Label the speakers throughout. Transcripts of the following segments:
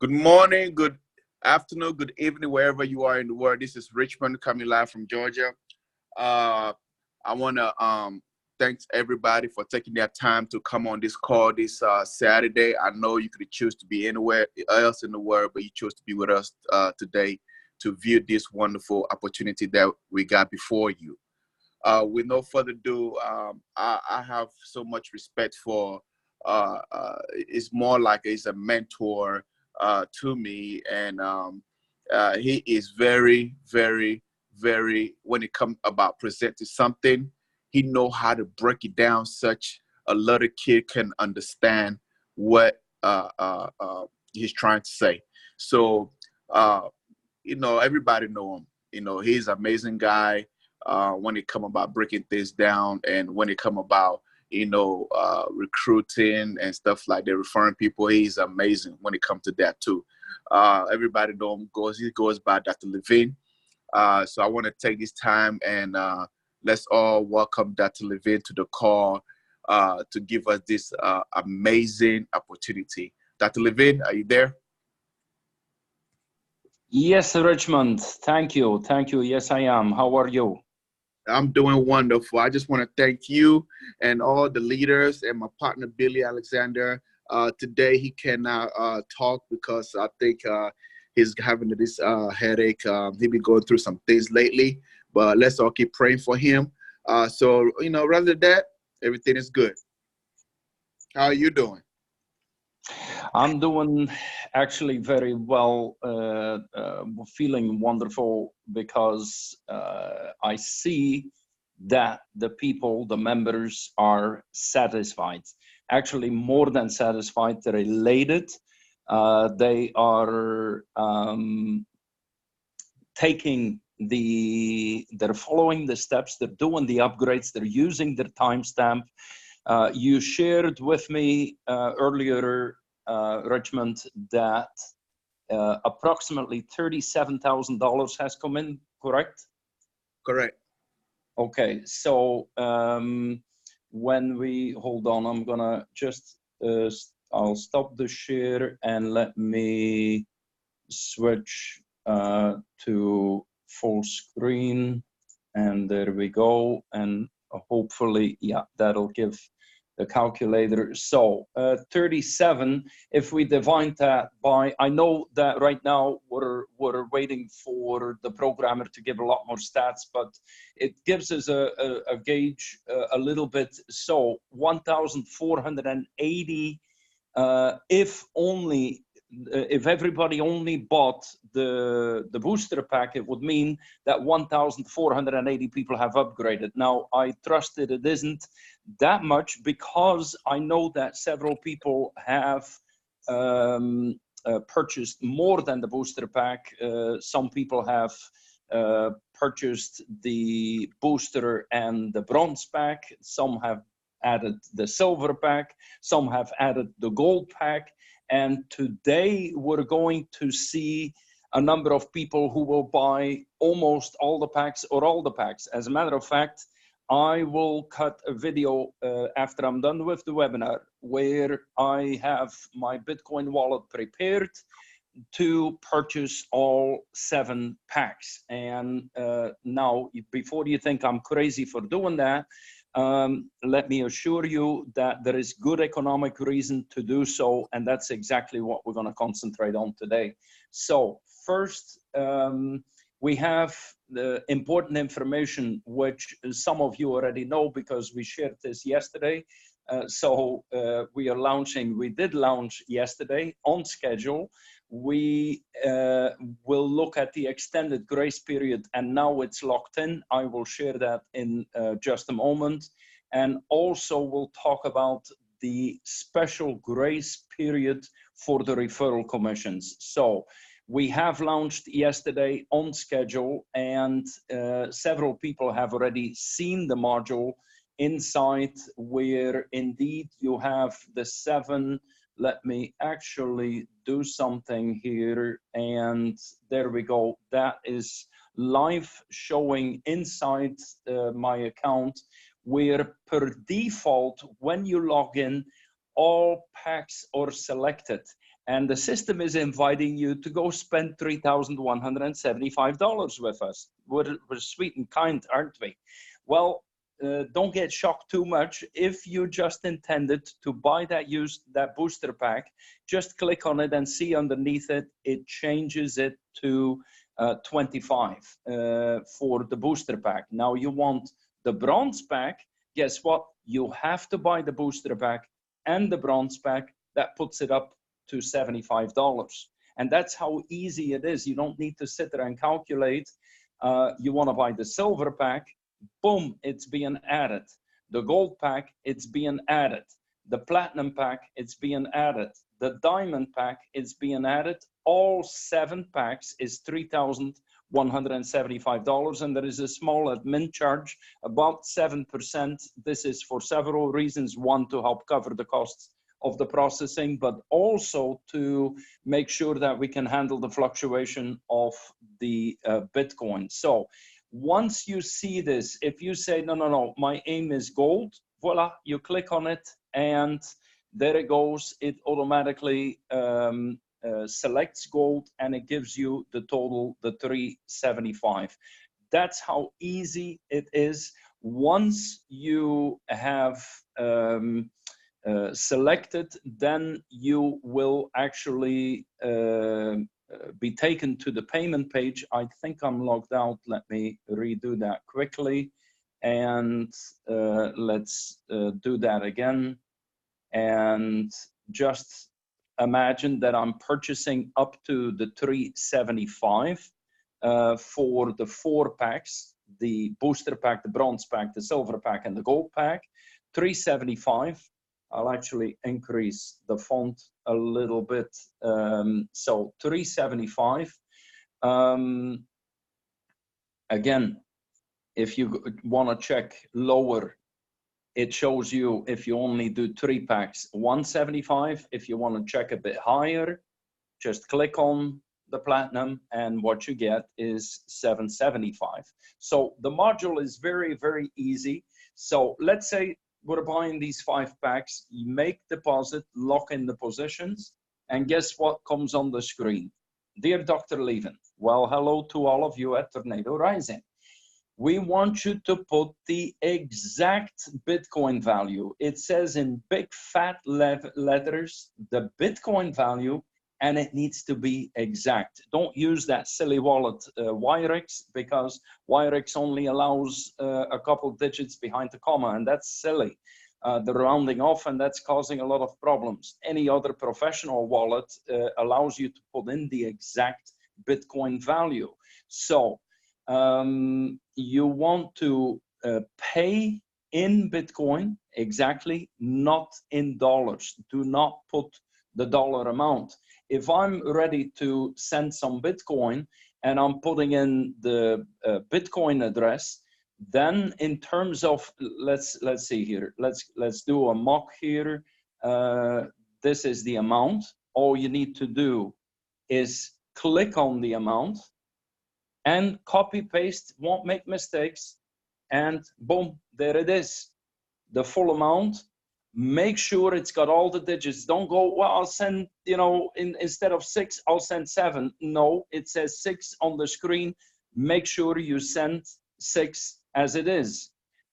Speaker 1: Good morning, good afternoon, good evening, wherever you are in the world. This is Richmond coming live from Georgia. Uh, I want to thanks everybody for taking their time to come on this call this Saturday. I know you could choose to be anywhere else in the world, but you chose to be with us today to view this wonderful opportunity that we got before you. With no further ado, I have so much respect for. It's more like he's a mentor to me, and he is very, very, very. When it comes about presenting something, he know how to break it down such a little kid can understand what he's trying to say. So, uh, everybody know him. He's an amazing guy when it come about breaking things down, and when it come about recruiting and stuff like that, referring people. He's amazing when it comes to that too. Everybody know him. He goes by Dr. Levine. So I want to take this time and let's all welcome Dr. Levine to the call to give us this amazing opportunity. Dr. Levine, are you there?
Speaker 2: Yes, Richmond. Thank you. Thank you. Yes, I am. How are you?
Speaker 1: I'm doing wonderful. I just want to thank you and all the leaders and my partner, Billy Alexander. Today he cannot talk because I think he's having this headache. He's been going through some things lately, but let's all keep praying for him. Rather than that, everything is good. How are you doing?
Speaker 2: I'm doing actually very well, feeling wonderful because I see that the people, the members are satisfied, actually more than satisfied, they're elated. They are they're following the steps, they're doing the upgrades, they're using their timestamp. You shared with me earlier, Richmond, that approximately $37,000 has come in, correct?
Speaker 1: Correct.
Speaker 2: Okay, so when we, hold on, I'm gonna just, I'll stop the share and let me switch to full screen, and there we go, and hopefully, yeah, that'll give the calculator. So 37, if we divide that by, I know that right now we're waiting for the programmer to give a lot more stats, but it gives us a gauge a little bit. So 1,480, if everybody only bought the booster pack, it would mean that 1,480 people have upgraded. Now, I trust that it isn't that much because I know that several people have purchased more than the booster pack. Some people have purchased the booster and the bronze pack. Some have added the silver pack. Some have added the gold pack. And today we're going to see a number of people who will buy almost all the packs or all the packs. As a matter of fact, I will cut a video after I'm done with the webinar where I have my Bitcoin wallet prepared to purchase all 7 packs. And now, before you think I'm crazy for doing that, let me assure you that there is good economic reason to do so, and that's exactly what we're going to concentrate on today. So first, we have the important information, which some of you already know because we shared this yesterday. We did launch yesterday on schedule. We will look at the extended grace period, and now it's locked in. I will share that in just a moment. And also we'll talk about the special grace period for the referral commissions. So we have launched yesterday on schedule, and several people have already seen the module inside, where indeed you have the 7. Let me actually do something here, and there we go. That is live showing inside my account, where per default, when you log in, all packs are selected. And the system is inviting you to go spend $3,175 with us. We're sweet and kind, aren't we? Well, don't get shocked too much. If you just intended to buy that booster pack, just click on it and see underneath it, it changes it to 25 for the booster pack. Now you want the bronze pack, guess what? You have to buy the booster pack and the bronze pack. That puts it up to $75. And that's how easy it is. You don't need to sit there and calculate. You want to buy the silver pack, boom, it's being added. The gold pack, it's being added. The platinum pack, it's being added. The diamond pack, it's being added. All 7 packs is $3,175, and there is a small admin charge, about 7%. This is for several reasons. One, to help cover the costs of the processing, but also to make sure that we can handle the fluctuation of the Bitcoin. So once you see this, if you say, no, my aim is gold, voila, you click on it and there it goes. It automatically selects gold and it gives you the total, the 375. That's how easy it is. Once you have selected, then you will actually be taken to the payment page. I think I'm logged out. Let me redo that quickly. And let's do that again. And just imagine that I'm purchasing up to the 375 for the 4 packs, the booster pack, the bronze pack, the silver pack, and the gold pack. 375. I'll actually increase the font a little bit. So 375. Again, if you want to check lower, it shows you if you only do 3 packs, 175. If you want to check a bit higher, just click on the platinum and what you get is 775. So the module is very, very easy. So let's say we're buying these 5 packs, you make deposit, lock in the positions, and guess what comes on the screen? Dear Dr. Lieven, well, hello to all of you at Tornado Rising. We want you to put the exact Bitcoin value. It says in big fat letters, the Bitcoin value, and it needs to be exact. Don't use that silly wallet Wirex, because Wirex only allows a couple digits behind the comma, and that's silly. The rounding off, and that's causing a lot of problems. Any other professional wallet allows you to put in the exact Bitcoin value. So you want to pay in Bitcoin exactly, not in dollars. Do not put the dollar amount. If I'm ready to send some Bitcoin and I'm putting in the Bitcoin address, then in terms of, let's see here, let's do a mock here. This is the amount. All you need to do is click on the amount and copy paste, won't make mistakes, and boom, there it is, the full amount. Make sure it's got all the digits. Don't go, well, I'll send, you know, instead of 6, I'll send 7. No, it says 6 on the screen. Make sure you send 6 as it is.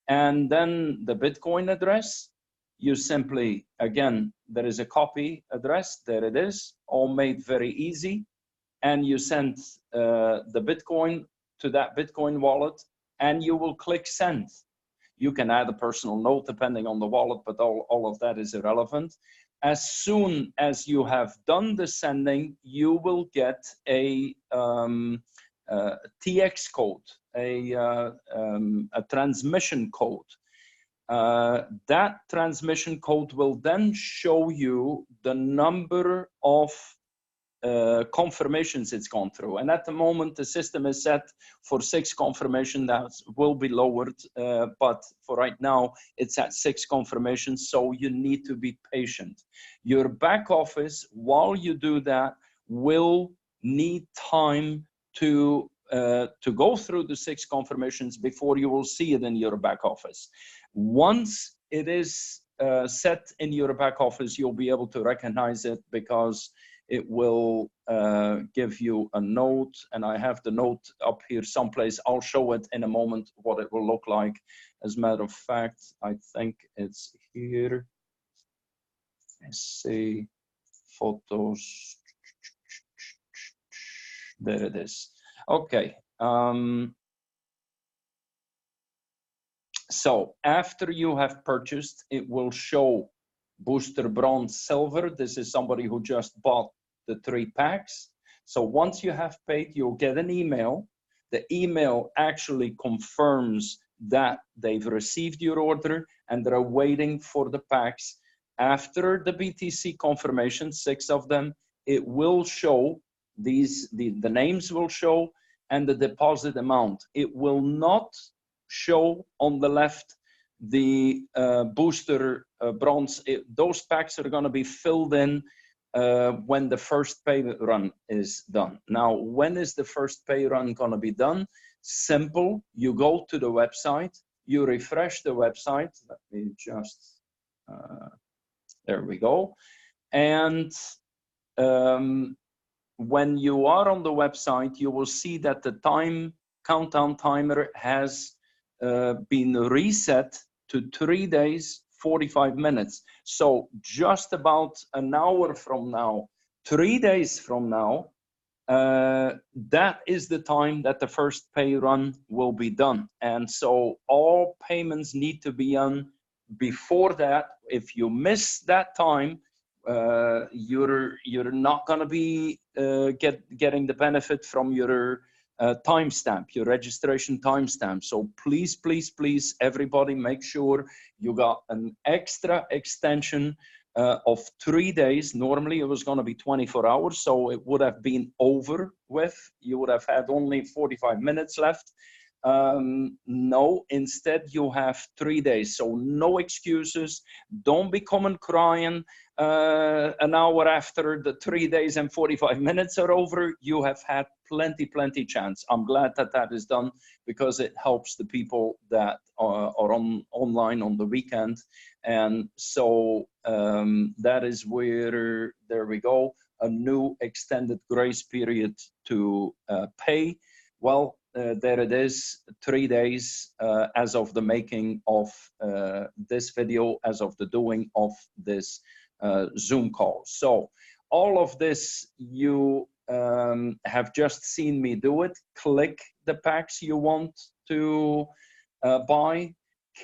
Speaker 2: And then the Bitcoin address, you simply, again, there is a copy address. There it is, all made very easy. And you send the Bitcoin to that Bitcoin wallet, and you will click send. You can add a personal note depending on the wallet, but all of that is irrelevant. As soon as you have done the sending, you will get a TX code, a transmission code. That transmission code will then show you the number of confirmations it's gone through. And at the moment, the system is set for 6 confirmation. That will be lowered, but for right now, it's at 6 confirmations, so you need to be patient. Your back office, while you do that, will need time to go through the 6 confirmations before you will see it in your back office. Once it is set in your back office, you'll be able to recognize it, because it will give you a note, and I have the note up here someplace. I'll show it in a moment what it will look like. As a matter of fact, I think it's here. Let's see, photos. There it is. Okay. So after you have purchased, it will show Booster Bronze Silver. This is somebody who just bought the 3 packs. So once you have paid, you'll get an email. The email actually confirms that they've received your order and they're waiting for the packs. After the BTC confirmation, 6 of them, it will show these, the names will show and the deposit amount. It will not show on the left the Booster Bronze. Those packs are going to be filled in when the first pay run is done. Now, when is the first pay run going to be done? Simple. You go to the website, you refresh the website. Let me just, there we go. And when you are on the website, you will see that the countdown timer has been reset to 3 days, 45 minutes. So just about an hour from now, 3 days from now, that is the time that the first pay run will be done. And so all payments need to be done before that. If you miss that time, you're not going to be getting the benefit from your timestamp, your registration timestamp. So please, please, please, everybody, make sure you got an extra extension of 3 days. Normally it was going to be 24 hours, so it would have been over with. You would have had only 45 minutes left. No, instead you have 3 days. So no excuses. Don't be coming crying an hour after the 3 days and 45 minutes are over. You have had plenty chance. I'm glad that that is done because it helps the people that are online on the weekend. And so that is where, there we go, a new extended grace period to pay. Well, there it is, 3 days as of the making of this video, as of the doing of this Zoom call. So all of this you have just seen me do it. Click the packs you want to buy.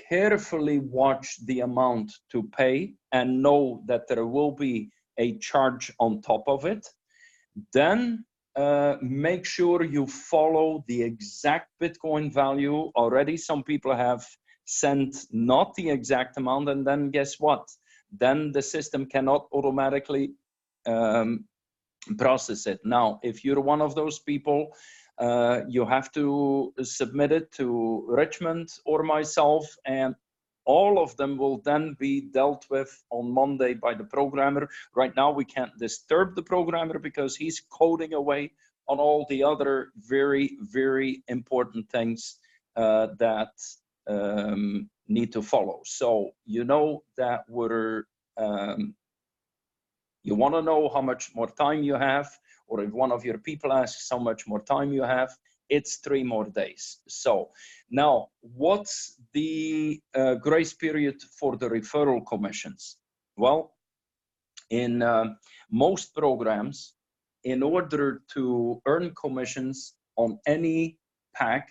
Speaker 2: Carefully watch the amount to pay and know that there will be a charge on top of it. Then make sure you follow the exact Bitcoin value. Already some people have sent not the exact amount, and then guess what? Then the system cannot automatically process it. Now, if you're one of those people, you have to submit it to Richmond or myself, and all of them will then be dealt with on Monday by the programmer. Right now, we can't disturb the programmer because he's coding away on all the other very important things that need to follow. So you know that we're, you want to know how much more time you have, or if one of your people asks how much more time you have, it's 3 more days. So now, what's the grace period for the referral commissions? Well, in most programs, in order to earn commissions on any pack,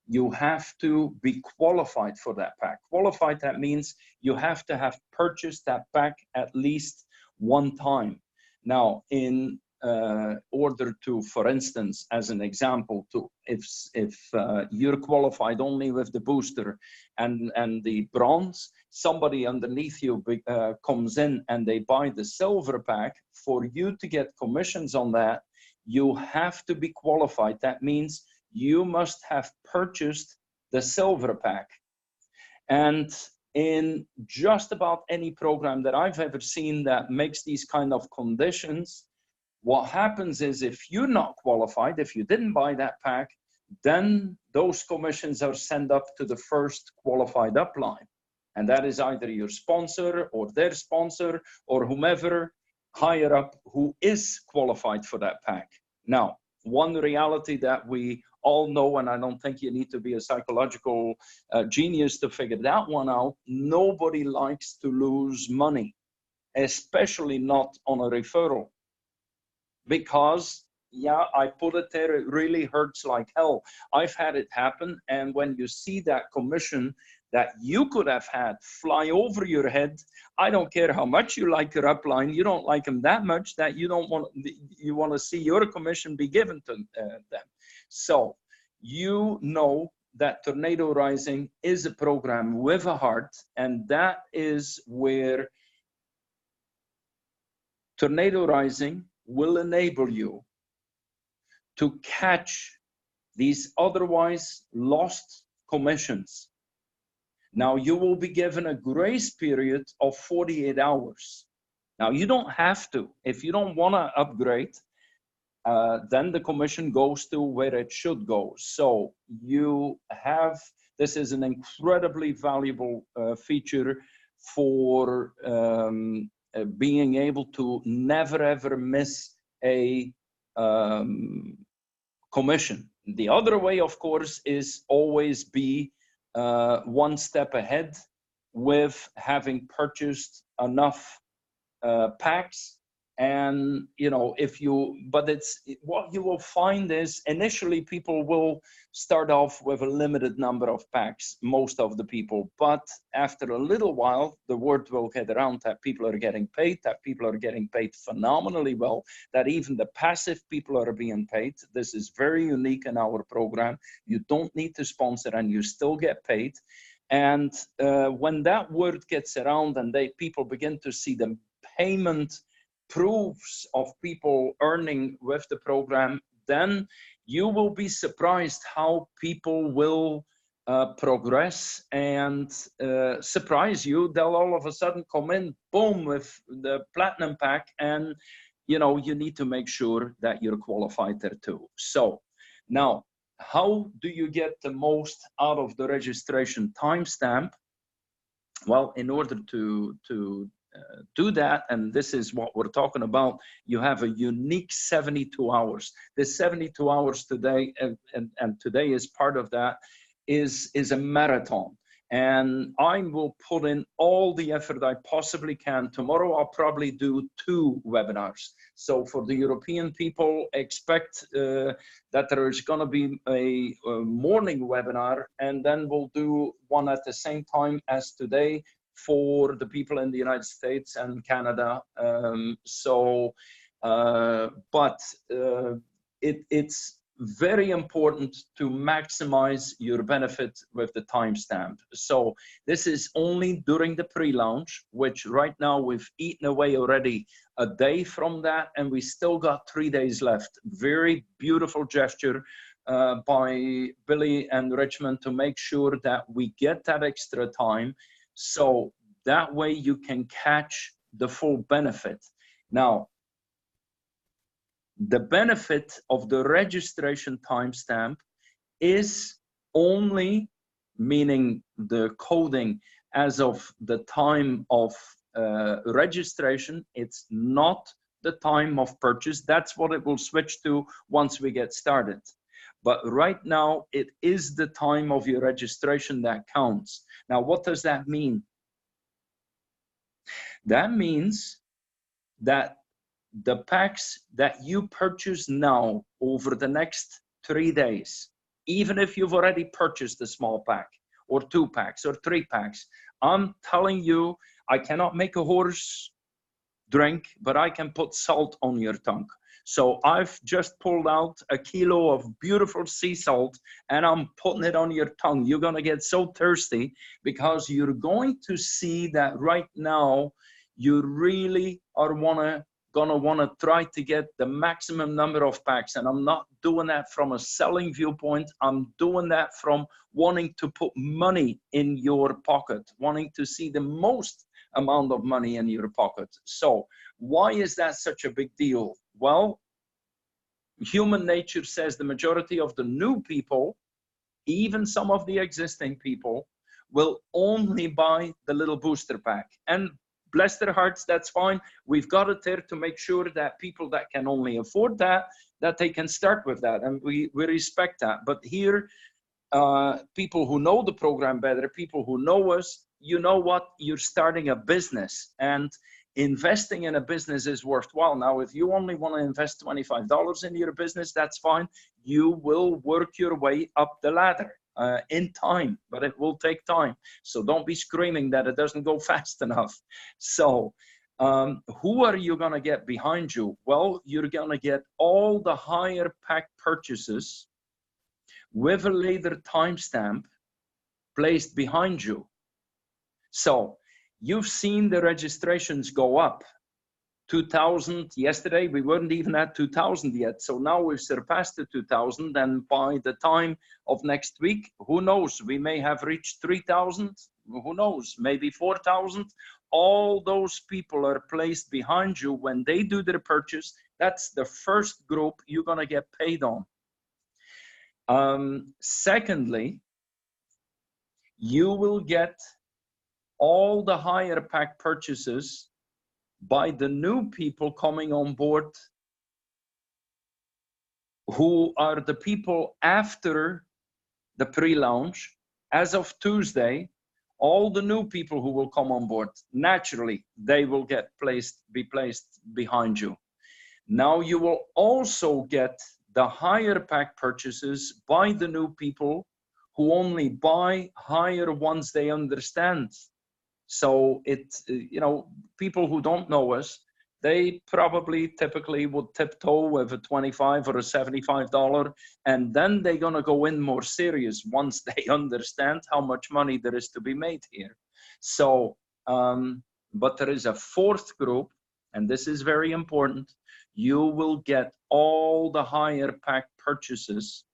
Speaker 2: you have to be qualified for that pack. Qualified, that means you have to have purchased that pack at least 1 time. Now, in order to, for instance, as an example, to if you're qualified only with the booster and the bronze, somebody underneath you comes in and they buy the silver pack, for you to get commissions on that, you have to be qualified. That means you must have purchased the silver pack. And in just about any program that I've ever seen that makes these kind of conditions, what happens is if you're not qualified, if you didn't buy that pack, then those commissions are sent up to the first qualified upline. And that is either your sponsor or their sponsor or whomever. higher up who is qualified for that pack. Now, one reality that we all know, and I don't think you need to be a psychological genius to figure that one out, nobody likes to lose money, especially not on a referral. Because, yeah, I put it there, it really hurts like hell. I've had it happen, and when you see that commission that you could have had fly over your head, I don't care how much you like your upline, you don't like them that much that you don't want, you want to see your commission be given to them. So you know that Tornado Rising is a program with a heart, and that is where Tornado Rising will enable you to catch these otherwise lost commissions. Now, you will be given a grace period of 48 hours. Now, you don't have to. If you don't want to upgrade, then the commission goes to where it should go. So you have, this is an incredibly valuable feature for being able to never ever miss a commission. The other way, of course, is always be one step ahead with having purchased enough packs. And you know, if you, but it's what you will find is initially people will start off with a limited number of packs, most of the people, but after a little while the word will get around that people are getting paid, that people are getting paid phenomenally well, that even the passive people are being paid. This is very unique in our program. You don't need to sponsor and you still get paid. And when that word gets around and people begin to see the payment proofs of people earning with the program, then you will be surprised how people will progress and surprise you. They'll all of a sudden come in, boom, with the platinum pack, and you know, you need to make sure that you're qualified there too. So now, how do you get the most out of the registration timestamp? Well, in order to do that, and this is what we're talking about, you have a unique 72 hours. This 72 hours today, and today is part of that, is a marathon. And I will put in all the effort I possibly can. Tomorrow I'll probably do 2 webinars. So for the European people, expect that there is going to be a morning webinar, and then we'll do one at the same time as today for the people in the United States and Canada. It's very important to maximize your benefit with the timestamp. So this is only during the pre-launch, which right now we've eaten away already a day from that, and we still got 3 days left. Very beautiful gesture by Billy and Richmond to make sure that we get that extra time, so that way you can catch the full benefit. Now, the benefit of the registration timestamp is only, meaning the coding as of the time of registration. It's not the time of purchase. That's what it will switch to once we get started. But right now, it is the time of your registration that counts. Now, what does that mean? That means that the packs that you purchase now over the next 3 days, even if you've already purchased a small pack or 2 packs or 3 packs, I'm telling you, I cannot make a horse drink, but I can put salt on your tongue. So I've just pulled out a kilo of beautiful sea salt and I'm putting it on your tongue. You're going to get so thirsty because you're going to see that right now you really are gonna want to try to get the maximum number of packs. And I'm not doing that from a selling viewpoint. I'm doing that from wanting to put money in your pocket, wanting to see the most amount of money in your pocket. So why is that such a big deal? Well, human nature says the majority of the new people, even some of the existing people, will only buy the little booster pack. And bless their hearts, that's fine. We've got it there to make sure that people that can only afford that they can start with that, and we respect that. But here, people who know the program better, people who know us, you know what, you're starting a business, and investing in a business is worthwhile. Now, if you only want to invest $25 in your business, that's fine. You will work your way up the ladder in time, but it will take time. So don't be screaming that it doesn't go fast enough. So who are you going to get behind you? Well, you're going to get all the higher pack purchases with a later timestamp placed behind you. So you've seen the registrations go up. 2,000 yesterday, we weren't even at 2,000 yet. So now we've surpassed the 2,000, and by the time of next week, who knows, we may have reached 3,000, who knows, maybe 4,000. All those people are placed behind you when they do their purchase. That's the first group you're gonna get paid on. Secondly, you will get all the higher pack purchases by the new people coming on board, who are the people after the pre-launch. As of Tuesday, all the new people who will come on board, naturally, they will be placed behind you. Now you will also get the higher pack purchases by the new people who only buy higher once they understand. So you know, people who don't know us, they probably typically would tiptoe with a $25 or a $75, and then they're gonna go in more serious once they understand how much money there is to be made here. So, but there is a fourth group, and this is very important. You will get all the higher pack purchases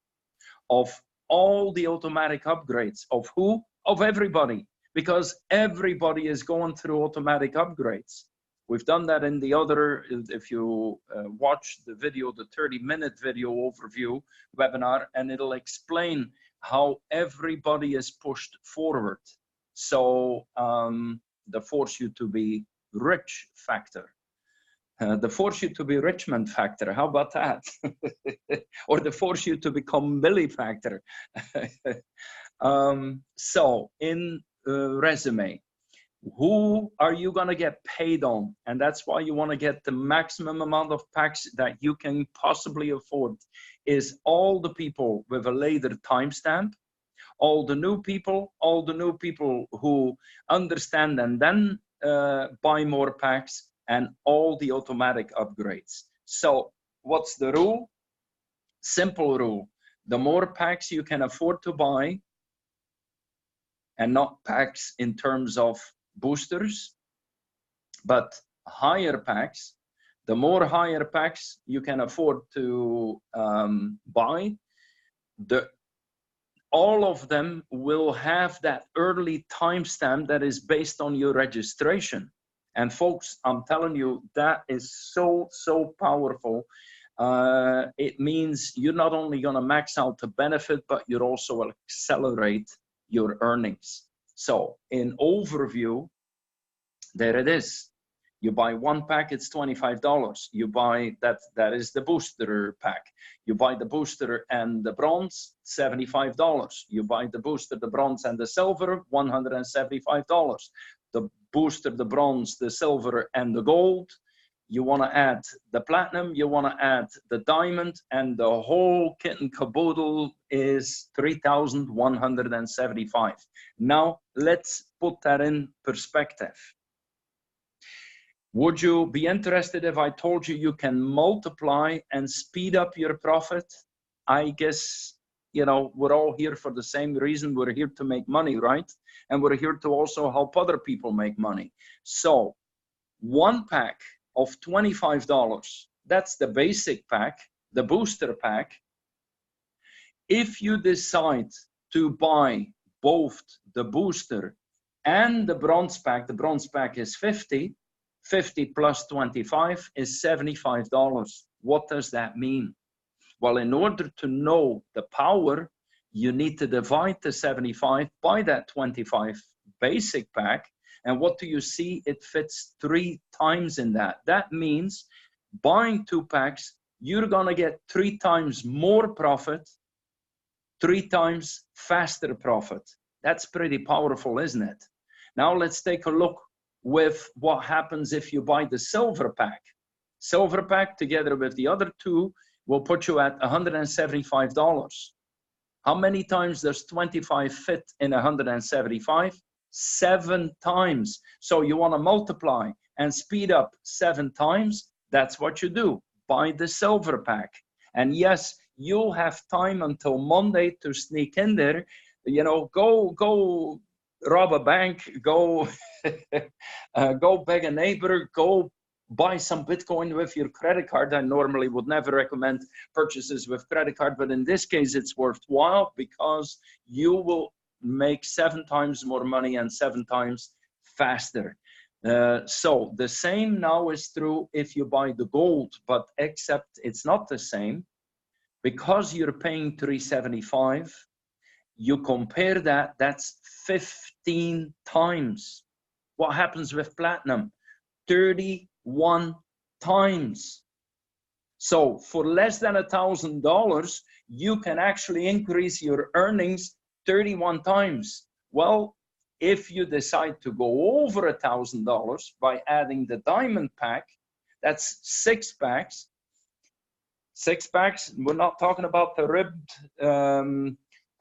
Speaker 2: of all the automatic upgrades. Of who? Of everybody. Because everybody is going through automatic upgrades. We've done that in the other, if you watch the video, the 30-minute video overview webinar, and it'll explain how everybody is pushed forward. So the force you to be rich factor, the force you to be Richmond factor, how about that? Or the force you to become Billy factor. So in resume, who are you going to get paid on? And that's why you want to get the maximum amount of packs that you can possibly afford, is all the people with a later timestamp, all the new people who understand and then buy more packs, and all the automatic upgrades. So what's the rule? Simple rule. The more packs you can afford to buy, and not packs in terms of boosters, but higher packs, the more higher packs you can afford to buy, all of them will have that early timestamp that is based on your registration. And folks, I'm telling you, that is so, so powerful. It means you're not only gonna max out the benefit, but you're also accelerate your earnings. So in overview, there it is. You buy one pack, it's $25. You buy that is the booster pack. You buy the booster and the bronze, $75. You buy the booster, the bronze and the silver, $175. The booster, the bronze, the silver and the gold, you want to add the platinum, you want to add the diamond, and the whole kit and caboodle is $3,175. Now, let's put that in perspective. Would you be interested if I told you you can multiply and speed up your profit? I guess, you know, we're all here for the same reason. We're here to make money, right? And we're here to also help other people make money. So one pack of $25, that's the basic pack, the booster pack. If you decide to buy both the booster and the bronze pack is 50 plus 25 is $75. What does that mean? Well, in order to know the power, you need to divide the 75 by that 25 basic pack, And what do you see? It fits 3 times in that. That means buying 2 packs, you're gonna get 3 times more profit, 3 times faster profit. That's pretty powerful, isn't it? Now let's take a look with what happens if you buy the silver pack. Silver pack together with the other 2 will put you at $175. How many times does 25 fit in 175? 7 times. So you want to multiply and speed up 7 times. That's what you do. Buy the silver pack. And yes, you'll have time until Monday to sneak in there. You know, go rob a bank, go go beg a neighbor, go buy some Bitcoin with your credit card. I normally would never recommend purchases with credit card, but in this case, it's worthwhile because you will make 7 times more money and 7 times faster. So the same now is true if you buy the gold, but except it's not the same because you're paying $375. You compare that, that's 15 times. What happens with platinum? 31 times. So for less than $1,000, you can actually increase your earnings 31 times. Well, if you decide to go over $1,000 by adding the diamond pack, that's 6 packs. 6 packs, we're not talking about the ribbed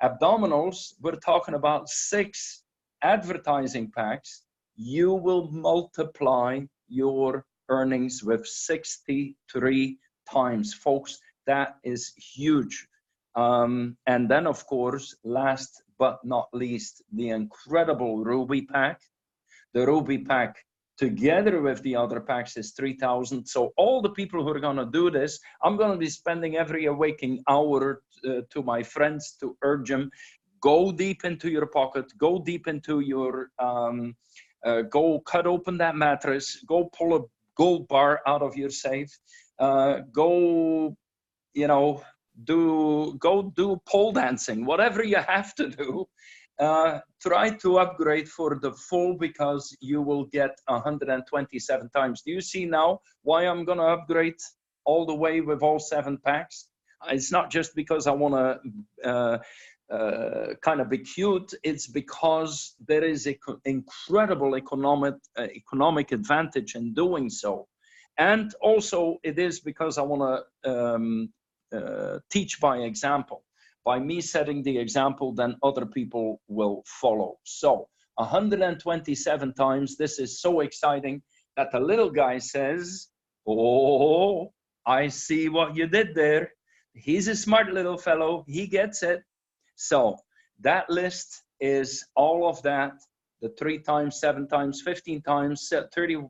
Speaker 2: abdominals, we're talking about 6 advertising packs. You will multiply your earnings with 63 times. Folks, that is huge. And then, of course, last but not least, the incredible Ruby pack. The Ruby pack together with the other packs is 3,000. So all the people who are going to do this, I'm going to be spending every waking hour to my friends to urge them, go deep into your pocket, go deep into your, go cut open that mattress, go pull a gold bar out of your safe, go, you know, go do pole dancing, whatever you have to do. Try to upgrade for the full because you will get 127 times. Do you see now why I'm going to upgrade all the way with all 7 packs? It's not just because I want to kind of be cute. It's because there is an incredible economic advantage in doing so. And also it is because I want to teach by example. By me setting the example, then other people will follow. So 127 times, this is so exciting that the little guy says, oh, I see what you did there. He's a smart little fellow, he gets it. So that list is all of that, the 3 times, 7 times, 15 times, 31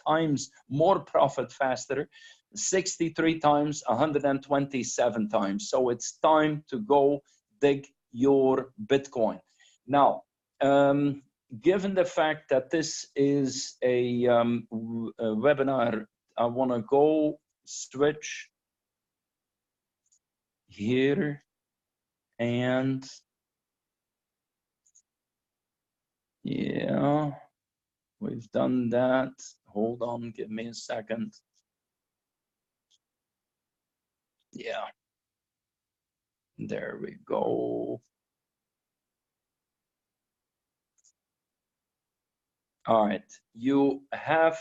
Speaker 2: times more profit faster, 63 times, 127 times. So it's time to go dig your Bitcoin. Now, given the fact that this is a webinar, I want to go switch here and yeah, we've done that. Hold on, give me a second. Yeah, there we go. All right, you have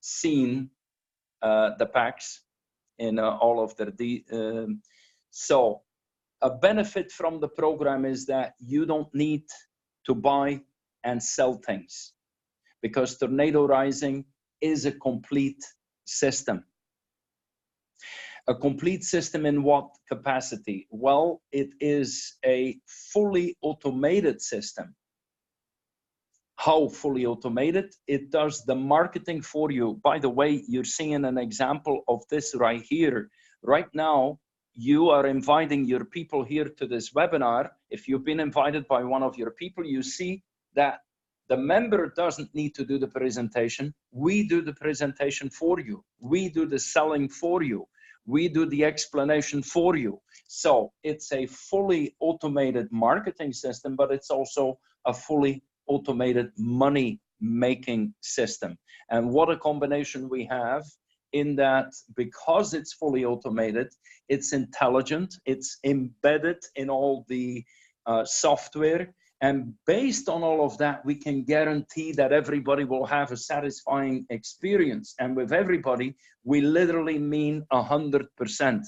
Speaker 2: seen the packs in all of the so a benefit from the program is that you don't need to buy and sell things because Tornado Rising is a complete system. A complete system in what capacity? Well, it is a fully automated system. How fully automated? It does the marketing for you. By the way, you're seeing an example of this right here. Right now, you are inviting your people here to this webinar. If you've been invited by one of your people, you see that the member doesn't need to do the presentation. We do the presentation for you. We do the selling for you. We do the explanation for you. So it's a fully automated marketing system, but it's also a fully automated money making system. And what a combination we have in that, because it's fully automated, it's intelligent, it's embedded in all the software. And based on all of that, we can guarantee that everybody will have a satisfying experience. And with everybody, we literally mean 100%.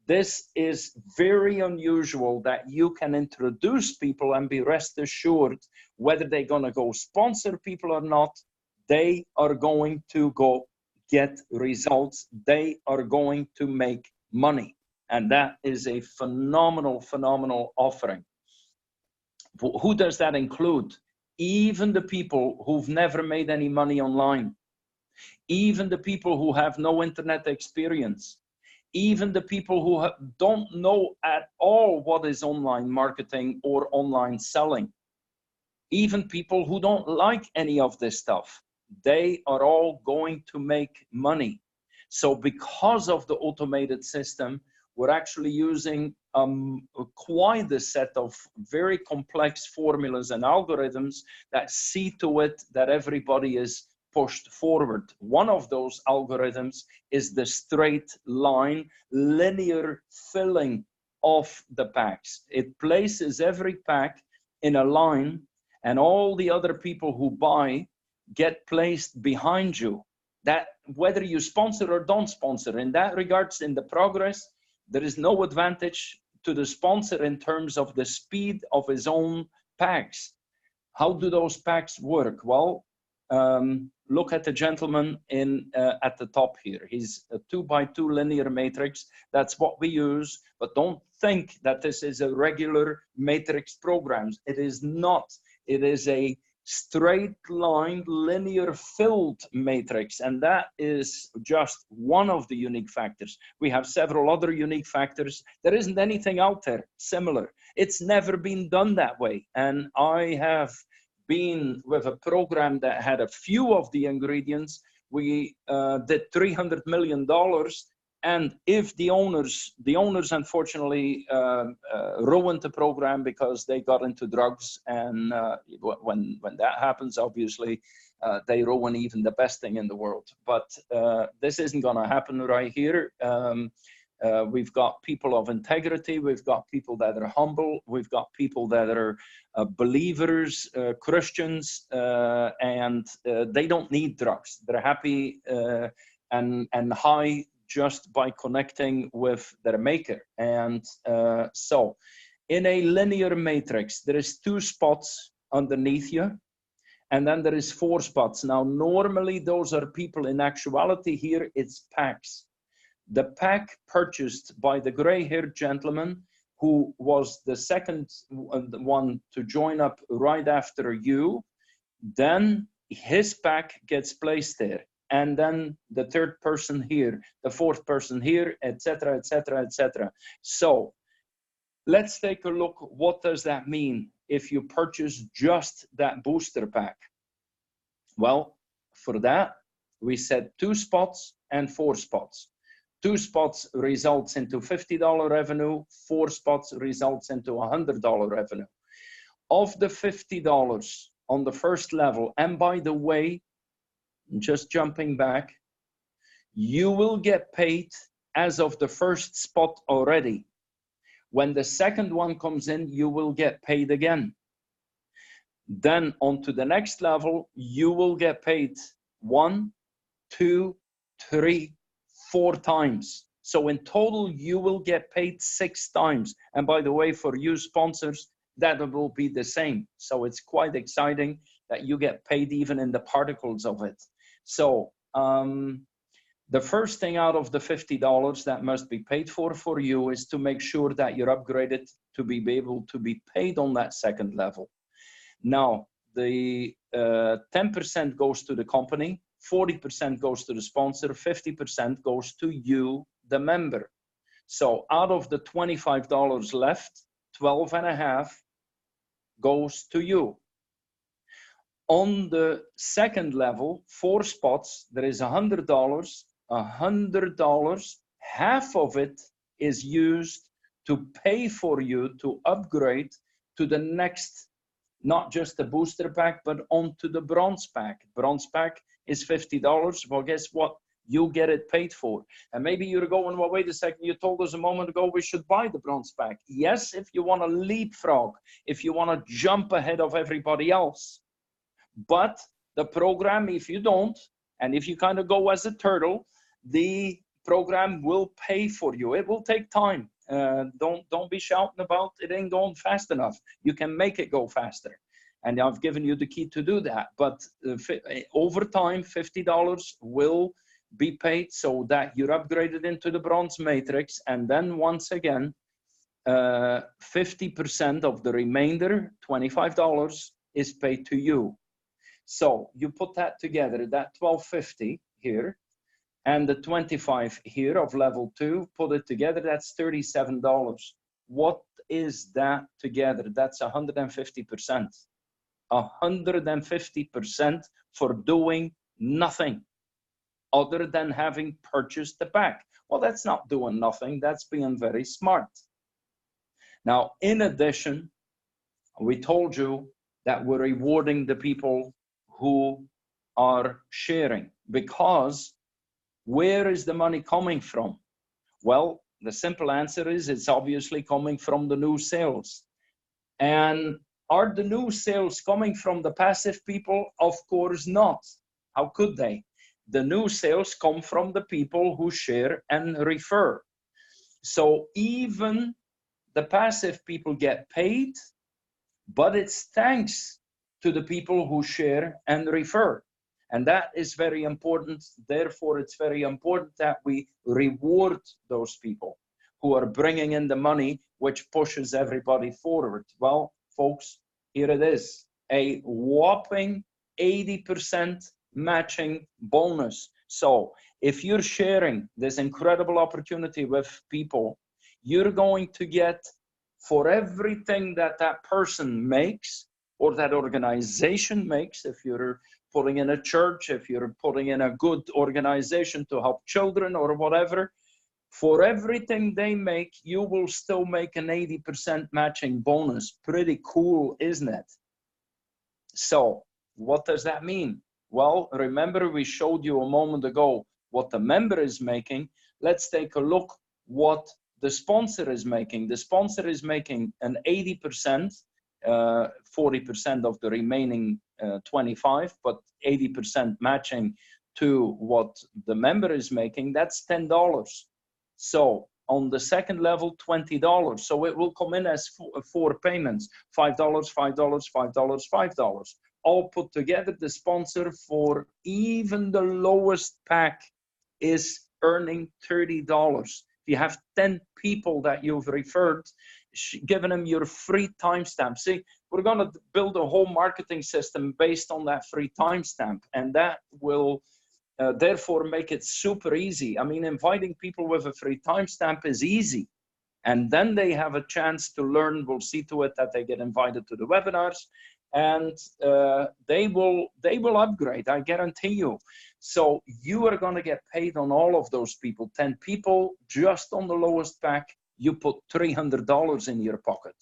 Speaker 2: This is very unusual that you can introduce people and be rest assured whether they're going to go sponsor people or not, they are going to go get results. They are going to make money. And that is a phenomenal, phenomenal offering. Who does that include? Even the people who've never made any money online, even the people who have no internet experience, even the people who don't know at all what is online marketing or online selling, even people who don't like any of this stuff, they are all going to make money. So because of the automated system, we're actually using quite a set of very complex formulas and algorithms that see to it that everybody is pushed forward. One of those algorithms is the straight line linear filling of the packs. It places every pack in a line, and all the other people who buy get placed behind you. That whether you sponsor or don't sponsor, in that regards, in the progress, there is no advantage to the sponsor in terms of the speed of his own packs. How do those packs work? Well, look at the gentleman at the top here. He's a 2x2 linear matrix. That's what we use, but don't think that this is a regular matrix program. It is not. It is a straight line linear filled matrix, and that is just one of the unique factors. We have several other unique factors. There isn't anything out there similar. It's never been done that way, and I have been with a program that had a few of the ingredients. We did $300 million, and if the owners unfortunately ruined the program because they got into drugs, and when that happens, obviously they ruin even the best thing in the world. But this isn't going to happen right here. We've got people of integrity, we've got people that are humble, we've got people that are believers, Christians, and they don't need drugs. They're happy and high just by connecting with their maker. And so in a linear matrix, there is 2 spots underneath you, and then there is 4 spots. Now, normally those are people. In actuality here, it's packs. The pack purchased by the gray-haired gentleman who was the second one to join up right after you, then his pack gets placed there. And then the 3rd person here, the 4th person here, etc., etc., etc. So let's take a look. What does that mean if you purchase just that booster pack? Well, for that, we said 2 spots and 4 spots. 2 spots results into $50 revenue, 4 spots results into $100 revenue. Of the $50 on the first level, and by the way, just jumping back, you will get paid as of the first spot already. When the second one comes in, you will get paid again. Then on to the next level, you will get paid 1, 2, 3, 4 times. So in total, you will get paid 6 times. And by the way, for you sponsors, that will be the same. So it's quite exciting that you get paid even in the particles of it. So the first thing out of the $50 that must be paid for you is to make sure that you're upgraded to be able to be paid on that second level. Now, the 10% goes to the company, 40% goes to the sponsor, 50% goes to you, the member. So out of the $25 left, 12.5 goes to you. On the second level, 4 spots, there is $100. $100 half of it is used to pay for you to upgrade to the next, not just the booster pack, but onto the bronze pack. Bronze pack is $50. Well, guess what? You get it paid for. And maybe you're going, well, wait a second, you told us a moment ago we should buy the bronze pack. Yes, if you want to leapfrog, if you want to jump ahead of everybody else. But the program, if you don't, and if you kind of go as a turtle, the program will pay for you. It will take time. Don't be shouting about it ain't going fast enough. You can make it go faster. And I've given you the key to do that. But over time, $50 will be paid so that you're upgraded into the bronze matrix. And then once again, 50% of the remainder, $25, is paid to you. So you put that together, that $12.50 here, and the 25 here of level 2, put it together, that's $37. What is that together? That's 150%. 150% for doing nothing other than having purchased the pack. Well, that's not doing nothing, that's being very smart. Now, in addition, we told you that we're rewarding the people who are sharing, because where is the money coming from? Well, the simple answer is it's obviously coming from the new sales. And are the new sales coming from the passive people? Of course not. How could they? The new sales come from the people who share and refer. So even the passive people get paid, but it's thanks to the people who share and refer. And that is very important. Therefore, it's very important that we reward those people who are bringing in the money, which pushes everybody forward. Well, folks, here it is, a whopping 80% matching bonus. So if you're sharing this incredible opportunity with people, you're going to get, for everything that that person makes or that organization makes, if you're putting in a church, if you're putting in a good organization to help children or whatever, for everything they make, you will still make an 80% matching bonus. Pretty cool, isn't it? So what does that mean? Well, remember we showed you a moment ago what the member is making. Let's take a look what the sponsor is making. The sponsor is making an 80%, 40% of the remaining 25, but 80% matching to what the member is making. That's $10. So on the second level, $20. So it will come in as 4 payments, $5, $5, $5, $5. All put together, the sponsor for even the lowest pack is earning $30. If you have 10 people that you've referred, giving them your free timestamp. See, we're going to build a whole marketing system based on that free timestamp, and that will therefore make it super easy. I mean, inviting people with a free timestamp is easy, and then they have a chance to learn. We'll see to it that they get invited to the webinars, and they will upgrade, I guarantee you. So you are going to get paid on all of those people. 10 people just on the lowest pack, you put $300 in your pocket.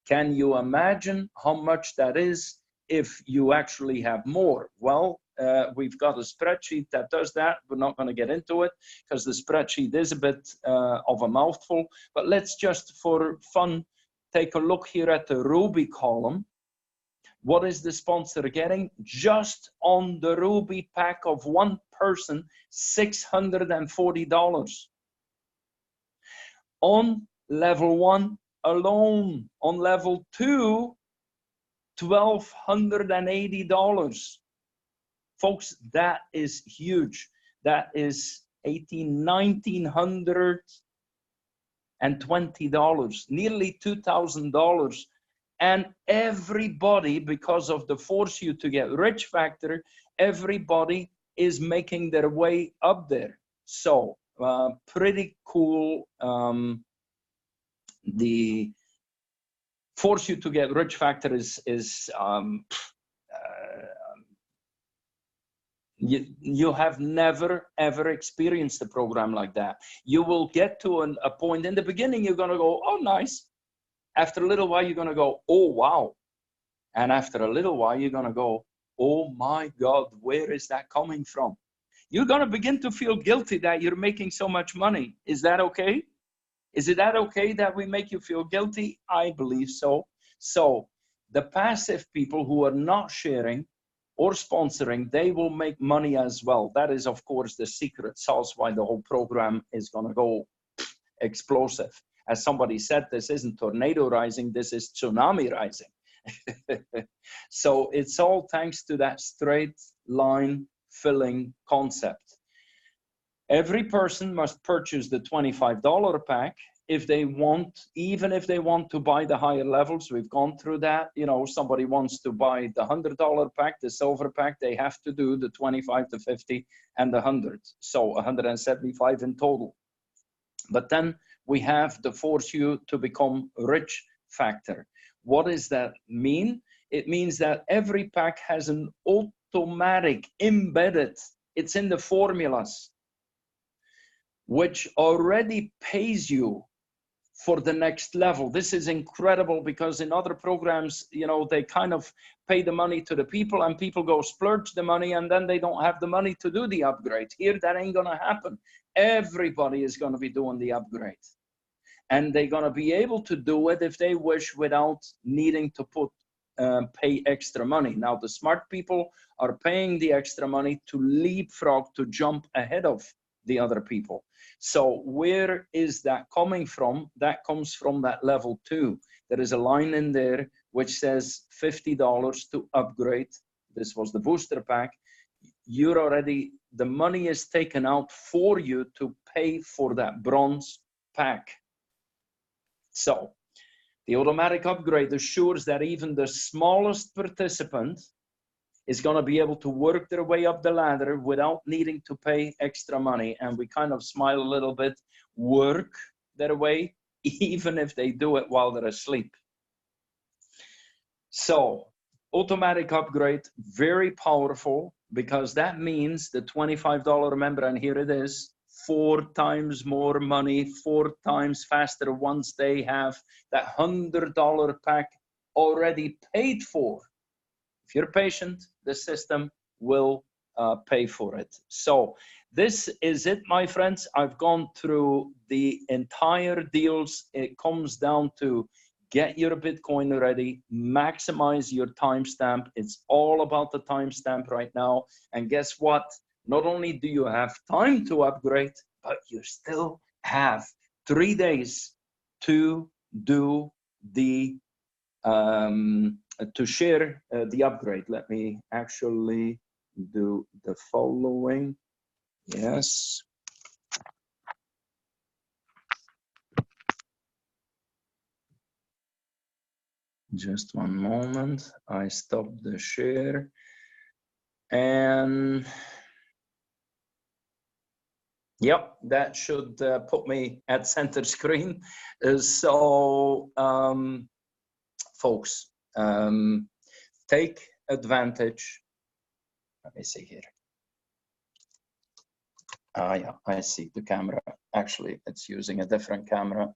Speaker 2: Can you imagine how much that is if you actually have more? Well, we've got a spreadsheet that does that. We're not going to get into it because the spreadsheet is a bit of a mouthful. But let's just, for fun, take a look here at the Ruby column. What is the sponsor getting? Just on the Ruby pack of one person, $640. On level 1 alone. On level 2, $1,280. Folks, that is huge. That is $1,920, nearly $2,000. And everybody, because of the Force You to Get Rich factor, everybody is making their way up there. So pretty cool. The Force You to Get Rich factor is You have never, ever experienced a program like that. You will get to a point in the beginning, you're going to go, oh, nice. After a little while, you're going to go, oh, wow. And after a little while, you're going to go, oh, my God, where is that coming from? You're going to begin to feel guilty that you're making so much money. Is that okay? Is it that okay that we make you feel guilty? I believe so. So the passive people who are not sharing or sponsoring, they will make money as well. That is, of course, the secret sauce why the whole program is going to go explosive. As somebody said, this isn't tornado rising, this is tsunami rising. So it's all thanks to that straight line filling concept. Every person must purchase the $25 pack if they want, even if they want to buy the higher levels. We've gone through that. You know, somebody wants to buy the $100 pack, the silver pack, they have to do the 25, the 50, and the 100. So 175 in total. But then we have the force you to become rich factor. What does that mean? It means that every pack has an automatic embedded, it's in the formulas, which already pays you for the next level. This is incredible because in other programs, you know, they kind of pay the money to the people and people go splurge the money and then they don't have the money to do the upgrade. Here, that ain't gonna happen. Everybody is gonna be doing the upgrade. And they're gonna be able to do it if they wish without needing to pay extra money. Now, the smart people are paying the extra money to leapfrog, to jump ahead of the other people. So where is that coming from? That comes from that level 2. There is a line in there which says $50 to upgrade. This was the booster pack. You're already, the money is taken out for you to pay for that bronze pack. So the automatic upgrade assures that even the smallest participant is going to be able to work their way up the ladder without needing to pay extra money. And we kind of smile a little bit, work their way, even if they do it while they're asleep. So automatic upgrade, very powerful, because that means the $25, remember, and here it is, 4 times more money, 4 times faster once they have that $100 pack already paid for. If you're patient, the system will pay for it. So this is it, my friends. I've gone through the entire deals. It comes down to get your Bitcoin ready, maximize your timestamp. It's all about the timestamp right now. And guess what? Not only do you have time to upgrade, but you still have 3 days to do the to share the upgrade. Let me actually do the following. Yes. Just one moment. I stopped the share. And yep, that should put me at center screen. So, folks, take advantage. Let me see here. Yeah, I see the camera. Actually, it's using a different camera.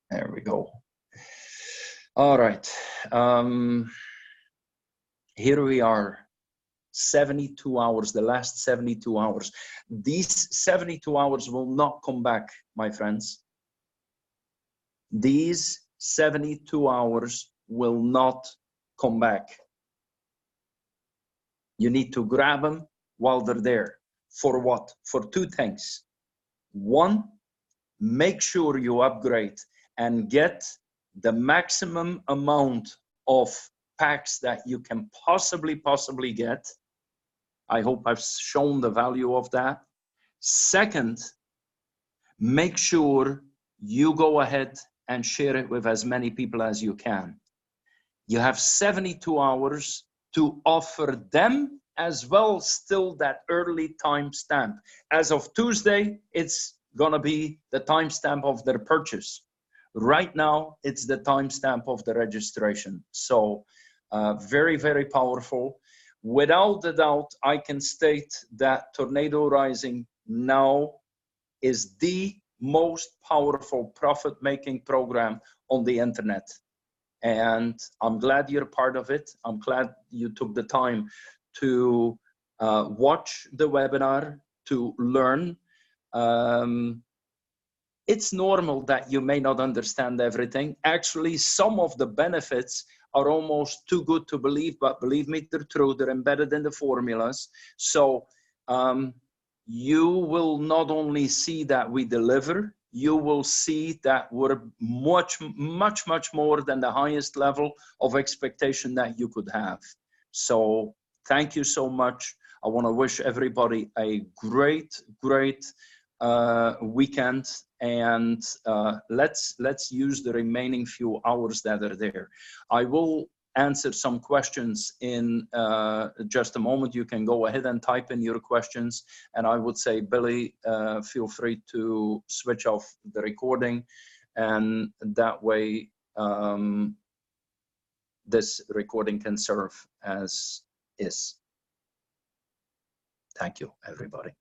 Speaker 2: There we go. All right. Here we are. 72 hours, the last 72 hours. These 72 hours will not come back, my friends. These 72 hours will not come back. You need to grab them while they're there. For what? For 2 things. 1, make sure you upgrade and get the maximum amount of packs that you can possibly get. I hope I've shown the value of that. 2nd, make sure you go ahead and share it with as many people as you can. You have 72 hours to offer them as well still that early timestamp. As of Tuesday, it's gonna be the timestamp of their purchase. Right now, it's the timestamp of the registration. So very, very powerful. without a doubt, I can state that Tornado Rising now is the most powerful profit-making program on the internet. And I'm glad you're part of it. I'm glad you took the time to watch the webinar, to learn. It's normal that you may not understand everything. Actually, some of the benefits are almost too good to believe, but believe me, they're true. They're embedded in the formulas. So you will not only see that we deliver, you will see that we're much more than the highest level of expectation that you could have. So thank you so much. I want to wish everybody a great weekend, and let's use the remaining few hours that are there. I will answer some questions in just a moment. You can go ahead and type in your questions, and I would say, Billy, feel free to switch off the recording, and that way this recording can serve as is. Thank you, everybody.